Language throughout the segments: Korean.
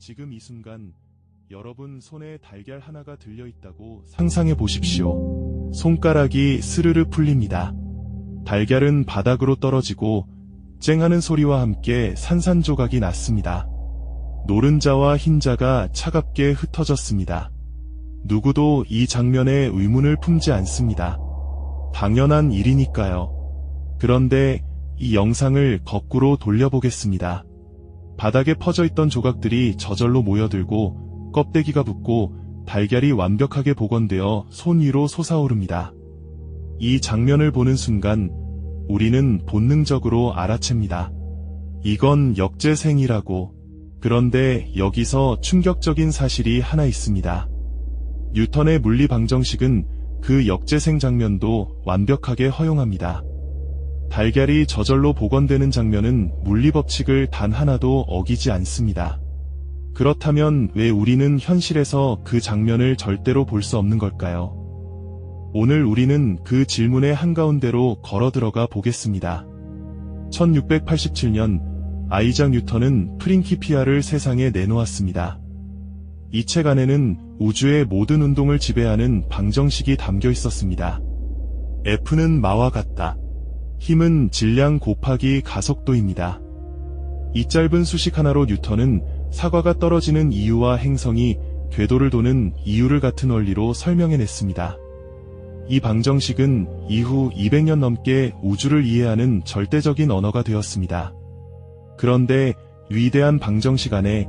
지금 이 순간 여러분 손에 달걀 하나가 들려있다고 상상해 보십시오. 손가락이 스르르 풀립니다. 달걀은 바닥으로 떨어지고 쨍하는 소리와 함께 산산조각이 났습니다. 노른자와 흰자가 차갑게 흩어졌습니다. 누구도 이 장면에 의문을 품지 않습니다. 당연한 일이니까요. 그런데 이 영상을 거꾸로 돌려보겠습니다. 바닥에 퍼져있던 조각들이 저절로 모여들고 껍데기가 붙고 달걀이 완벽하게 복원되어 손 위로 솟아오릅니다. 이 장면을 보는 순간 우리는 본능적으로 알아챕니다. 이건 역재생이라고. 그런데 여기서 충격적인 사실이 하나 있습니다. 뉴턴의 물리 방정식은 그 역재생 장면도 완벽하게 허용합니다. 달걀이 저절로 복원되는 장면은 물리 법칙을 단 하나도 어기지 않습니다. 그렇다면 왜 우리는 현실에서 그 장면을 절대로 볼 수 없는 걸까요? 오늘 우리는 그 질문의 한가운데로 걸어 들어가 보겠습니다. 1687년 아이작 뉴턴은 프린키피아를 세상에 내놓았습니다. 이 책 안에는 우주의 모든 운동을 지배하는 방정식이 담겨 있었습니다. F는 마와 같다. 힘은 질량 곱하기 가속도입니다. 이 짧은 수식 하나로 뉴턴은 사과가 떨어지는 이유와 행성이 궤도를 도는 이유를 같은 원리로 설명해냈습니다. 이 방정식은 이후 200년 넘게 우주를 이해하는 절대적인 언어가 되었습니다. 그런데 위대한 방정식 안에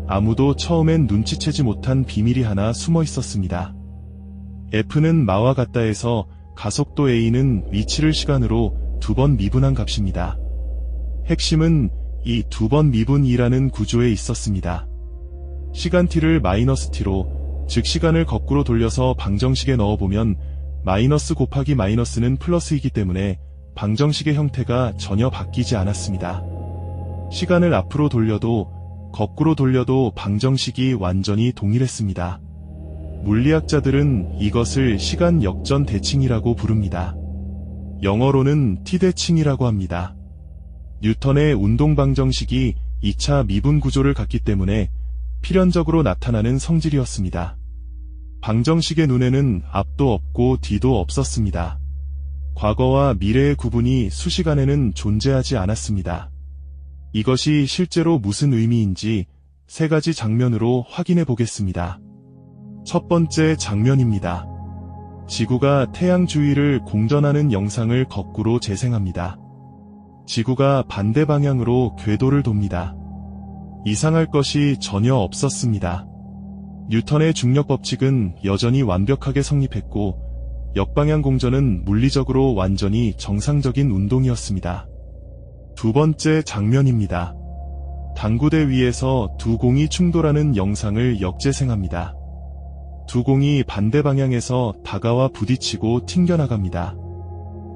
아무도 처음엔 눈치채지 못한 비밀이 하나 숨어 있었습니다. F는 마와 같다에서 가속도 A는 위치를 시간으로 2번 미분한 값입니다. 핵심은 이 2번 미분 2라는 구조에 있었습니다. 시간 t를 마이너스 t로, 즉 시간을 거꾸로 돌려서 방정식에 넣어보면 마이너스 곱하기 마이너스는 플러스이기 때문에 방정식의 형태가 전혀 바뀌지 않았습니다. 시간을 앞으로 돌려도 거꾸로 돌려도 방정식이 완전히 동일했습니다. 물리학자들은 이것을 시간 역전 대칭이라고 부릅니다. 영어로는 T대칭이라고 합니다. 뉴턴의 운동 방정식이 2차 미분 구조를 갖기 때문에 필연적으로 나타나는 성질이었습니다. 방정식의 눈에는 앞도 없고 뒤도 없었습니다. 과거와 미래의 구분이 수식 안에는 존재하지 않았습니다. 이것이 실제로 무슨 의미인지 세 가지 장면으로 확인해 보겠습니다. 첫 번째 장면입니다. 지구가 태양 주위를 공전하는 영상을 거꾸로 재생합니다. 지구가 반대 방향으로 궤도를 돕니다. 이상할 것이 전혀 없었습니다. 뉴턴의 중력 법칙은 여전히 완벽하게 성립했고 역방향 공전은 물리적으로 완전히 정상적인 운동이었습니다. 두 번째 장면입니다. 당구대 위에서 두 공이 충돌하는 영상을 역재생합니다. 두 공이 반대 방향에서 다가와 부딪히고 튕겨나갑니다.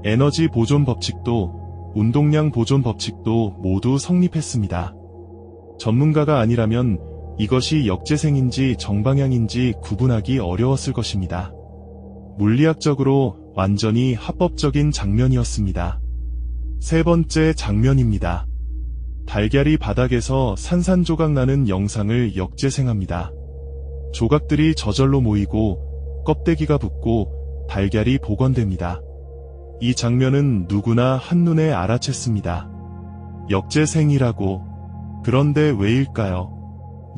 에너지 보존 법칙도 운동량 보존 법칙도 모두 성립했습니다. 전문가가 아니라면 이것이 역재생인지 정방향인지 구분하기 어려웠을 것입니다. 물리학적으로 완전히 합법적인 장면이었습니다. 세 번째 장면입니다. 달걀이 바닥에서 산산조각 나는 영상을 역재생합니다. 조각들이 저절로 모이고 껍데기가 붙고 달걀이 복원됩니다. 이 장면은 누구나 한눈에 알아챘습니다. 역재생이라고. 그런데 왜일까요?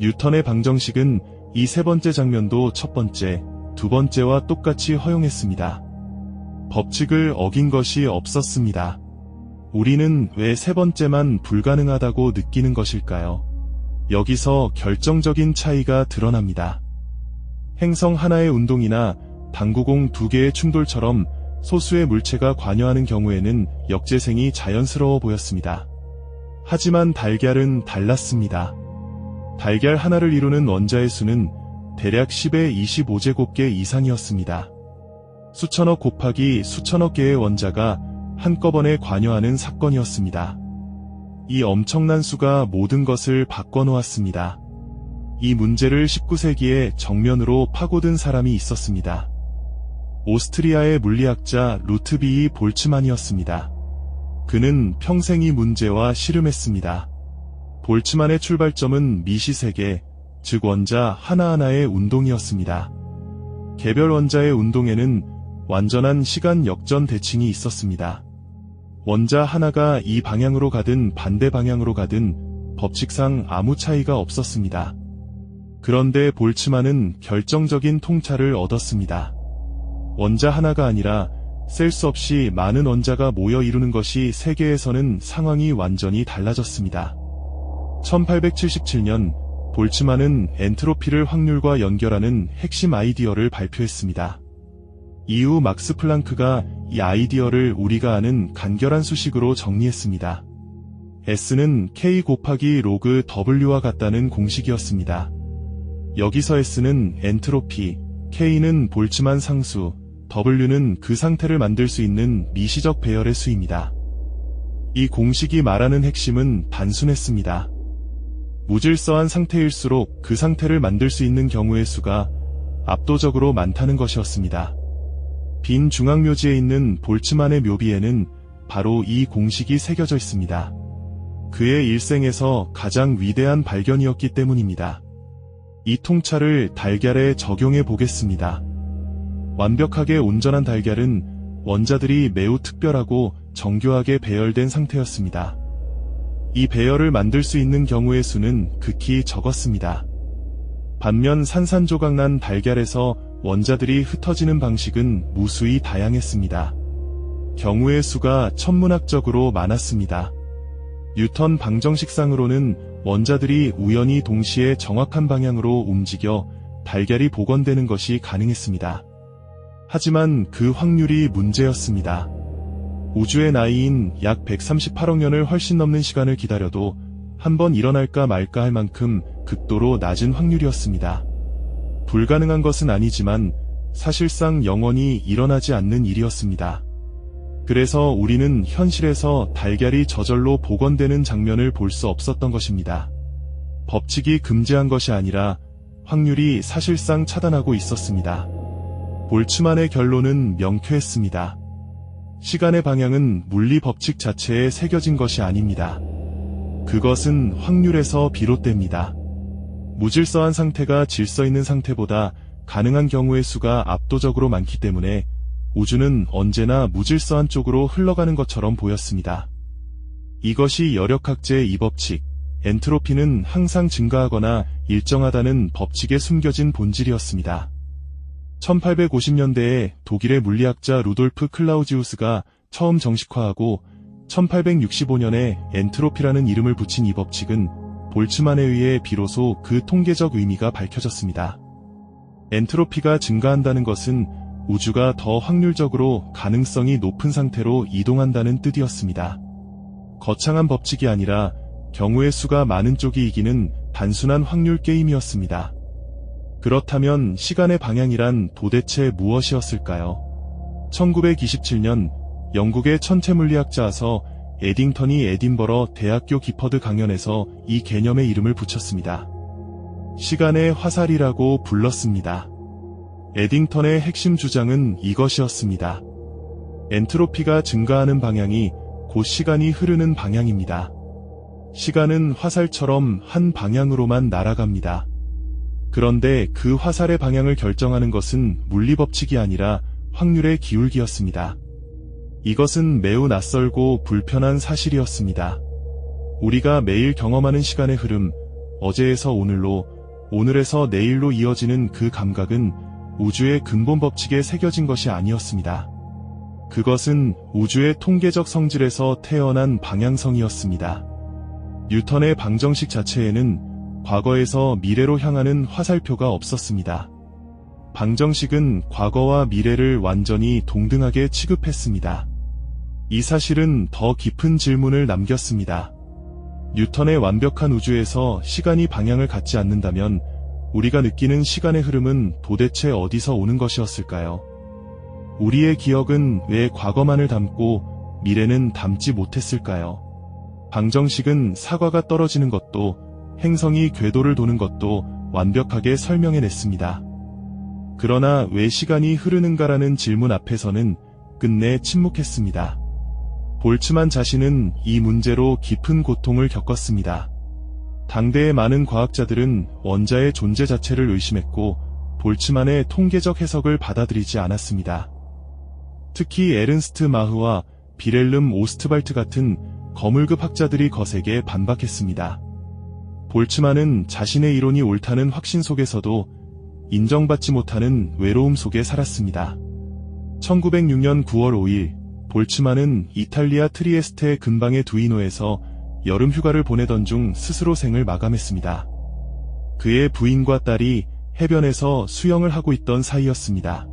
뉴턴의 방정식은 이 세 번째 장면도 첫 번째, 두 번째와 똑같이 허용했습니다. 법칙을 어긴 것이 없었습니다. 우리는 왜 세 번째만 불가능하다고 느끼는 것일까요? 여기서 결정적인 차이가 드러납니다. 행성 하나의 운동이나 당구공 두 개의 충돌처럼 소수의 물체가 관여하는 경우에는 역재생이 자연스러워 보였습니다. 하지만 달걀은 달랐습니다. 달걀 하나를 이루는 원자의 수는 대략 10의 25제곱개 이상이었습니다. 수천억 곱하기 수천억 개의 원자가 한꺼번에 관여하는 사건이었습니다. 이 엄청난 수가 모든 것을 바꿔놓았습니다. 이 문제를 19세기에 정면으로 파고든 사람이 있었습니다. 오스트리아의 물리학자 루트비히 볼츠만이었습니다. 그는 평생 이 문제와 씨름했습니다. 볼츠만의 출발점은 미시세계, 즉 원자 하나하나의 운동이었습니다. 개별 원자의 운동에는 완전한 시간 역전 대칭이 있었습니다. 원자 하나가 이 방향으로 가든 반대 방향으로 가든 법칙상 아무 차이가 없었습니다. 그런데 볼츠만은 결정적인 통찰을 얻었습니다. 원자 하나가 아니라 셀 수 없이 많은 원자가 모여 이루는 것이 세계에서는 상황이 완전히 달라졌습니다. 1877년 볼츠만은 엔트로피를 확률과 연결하는 핵심 아이디어를 발표했습니다. 이후 막스 플랑크가 이 아이디어를 우리가 아는 간결한 수식으로 정리했습니다. S는 K 곱하기 로그 W와 같다는 공식이었습니다. 여기서 S는 엔트로피, K는 볼츠만 상수, W는 그 상태를 만들 수 있는 미시적 배열의 수입니다. 이 공식이 말하는 핵심은 단순했습니다. 무질서한 상태일수록 그 상태를 만들 수 있는 경우의 수가 압도적으로 많다는 것이었습니다. 빈 중앙묘지에 있는 볼츠만의 묘비에는 바로 이 공식이 새겨져 있습니다. 그의 일생에서 가장 위대한 발견이었기 때문입니다. 이 통찰을 달걀에 적용해 보겠습니다. 완벽하게 온전한 달걀은 원자들이 매우 특별하고 정교하게 배열된 상태였습니다. 이 배열을 만들 수 있는 경우의 수는 극히 적었습니다. 반면 산산조각난 달걀에서 원자들이 흩어지는 방식은 무수히 다양했습니다. 경우의 수가 천문학적으로 많았습니다. 뉴턴 방정식상으로는 원자들이 우연히 동시에 정확한 방향으로 움직여 달걀이 복원되는 것이 가능했습니다. 하지만 그 확률이 문제였습니다. 우주의 나이인 약 138억 년을 훨씬 넘는 시간을 기다려도 한번 일어날까 말까 할 만큼 극도로 낮은 확률이었습니다. 불가능한 것은 아니지만 사실상 영원히 일어나지 않는 일이었습니다. 그래서 우리는 현실에서 달걀이 저절로 복원되는 장면을 볼 수 없었던 것입니다. 법칙이 금지한 것이 아니라 확률이 사실상 차단하고 있었습니다. 볼츠만의 결론은 명쾌했습니다. 시간의 방향은 물리 법칙 자체에 새겨진 것이 아닙니다. 그것은 확률에서 비롯됩니다. 무질서한 상태가 질서 있는 상태보다 가능한 경우의 수가 압도적으로 많기 때문에 우주는 언제나 무질서한 쪽으로 흘러가는 것처럼 보였습니다. 이것이 여력학제의 이 법칙, 엔트로피는 항상 증가하거나 일정하다는 법칙에 숨겨진 본질이었습니다. 1850년대에 독일의 물리학자 루돌프 클라우지우스가 처음 정식화하고 1865년에 엔트로피라는 이름을 붙인 이 법칙은 볼츠만에 의해 비로소 그 통계적 의미가 밝혀졌습니다. 엔트로피가 증가한다는 것은 우주가 더 확률적으로 가능성이 높은 상태로 이동한다는 뜻이었습니다. 거창한 법칙이 아니라 경우의 수가 많은 쪽이 이기는 단순한 확률 게임이었습니다. 그렇다면 시간의 방향이란 도대체 무엇이었을까요? 1927년 영국의 천체물리학자서 에딩턴이 에딘버러 대학교 기퍼드 강연에서 이 개념의 이름을 붙였습니다. 시간의 화살이라고 불렀습니다. 에딩턴의 핵심 주장은 이것이었습니다. 엔트로피가 증가하는 방향이 곧 시간이 흐르는 방향입니다. 시간은 화살처럼 한 방향으로만 날아갑니다. 그런데 그 화살의 방향을 결정하는 것은 물리법칙이 아니라 확률의 기울기였습니다. 이것은 매우 낯설고 불편한 사실이었습니다. 우리가 매일 경험하는 시간의 흐름, 어제에서 오늘로, 오늘에서 내일로 이어지는 그 감각은 우주의 근본 법칙에 새겨진 것이 아니었습니다. 그것은 우주의 통계적 성질에서 태어난 방향성이었습니다. 뉴턴의 방정식 자체에는 과거에서 미래로 향하는 화살표가 없었습니다. 방정식은 과거와 미래를 완전히 동등하게 취급했습니다. 이 사실은 더 깊은 질문을 남겼습니다. 뉴턴의 완벽한 우주에서 시간이 방향을 갖지 않는다면 우리가 느끼는 시간의 흐름은 도대체 어디서 오는 것이었을까요? 우리의 기억은 왜 과거만을 담고 미래는 담지 못했을까요? 방정식은 사과가 떨어지는 것도 행성이 궤도를 도는 것도 완벽하게 설명해냈습니다. 그러나 왜 시간이 흐르는가라는 질문 앞에서는 끝내 침묵했습니다. 볼츠만 자신은 이 문제로 깊은 고통을 겪었습니다. 당대의 많은 과학자들은 원자의 존재 자체를 의심했고 볼츠만의 통계적 해석을 받아들이지 않았습니다. 특히 에른스트 마흐와 비렐름 오스트발트 같은 거물급 학자들이 거세게 반박했습니다. 볼츠만은 자신의 이론이 옳다는 확신 속에서도 인정받지 못하는 외로움 속에 살았습니다. 1906년 9월 5일, 볼츠만은 이탈리아 트리에스테 근방의 두이노에서 여름 휴가를 보내던 중 스스로 생을 마감했습니다. 그의 부인과 딸이 해변에서 수영을 하고 있던 사이였습니다.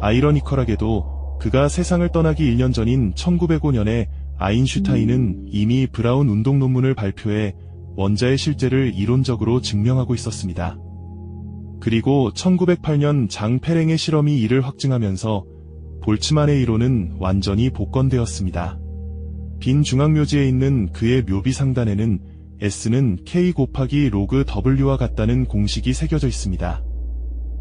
아이러니컬하게도 그가 세상을 떠나기 1년 전인 1905년에 아인슈타인은 이미 브라운 운동 논문을 발표해 원자의 실제를 이론적으로 증명하고 있었습니다. 그리고 1908년 장 페랭의 실험이 이를 확증하면서 볼츠만의 이론은 완전히 복권되었습니다. 빈 중앙묘지에 있는 그의 묘비 상단에는 S는 K 곱하기 로그 W와 같다는 공식이 새겨져 있습니다.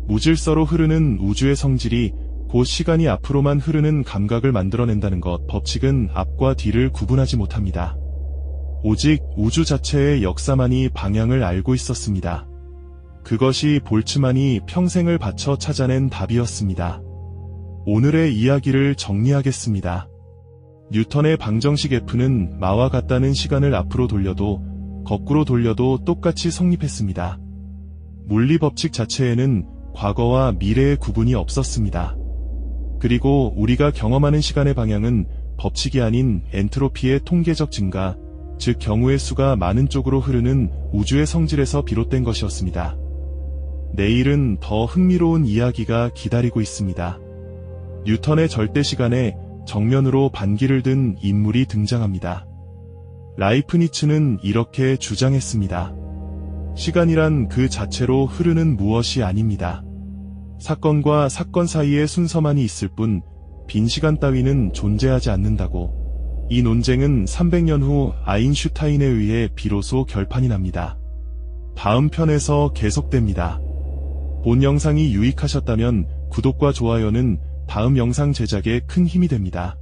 무질서로 흐르는 우주의 성질이 곧 시간이 앞으로만 흐르는 감각을 만들어낸다는 것, 법칙은 앞과 뒤를 구분하지 못합니다. 오직 우주 자체의 역사만이 방향을 알고 있었습니다. 그것이 볼츠만이 평생을 바쳐 찾아낸 답이었습니다. 오늘의 이야기를 정리하겠습니다. 뉴턴의 방정식 F는 마와 같다는 시간을 앞으로 돌려도 거꾸로 돌려도 똑같이 성립했습니다. 물리 법칙 자체에는 과거와 미래의 구분이 없었습니다. 그리고 우리가 경험하는 시간의 방향은 법칙이 아닌 엔트로피의 통계적 증가, 즉 경우의 수가 많은 쪽으로 흐르는 우주의 성질에서 비롯된 것이었습니다. 내일은 더 흥미로운 이야기가 기다리고 있습니다. 뉴턴의 절대 시간에 정면으로 반기를 든 인물이 등장합니다. 라이프니츠는 이렇게 주장했습니다. 시간이란 그 자체로 흐르는 무엇이 아닙니다. 사건과 사건 사이의 순서만이 있을 뿐 빈 시간 따위는 존재하지 않는다고. 이 논쟁은 300년 후 아인슈타인에 의해 비로소 결판이 납니다. 다음 편에서 계속됩니다. 본 영상이 유익하셨다면 구독과 좋아요는 다음 영상 제작에 큰 힘이 됩니다.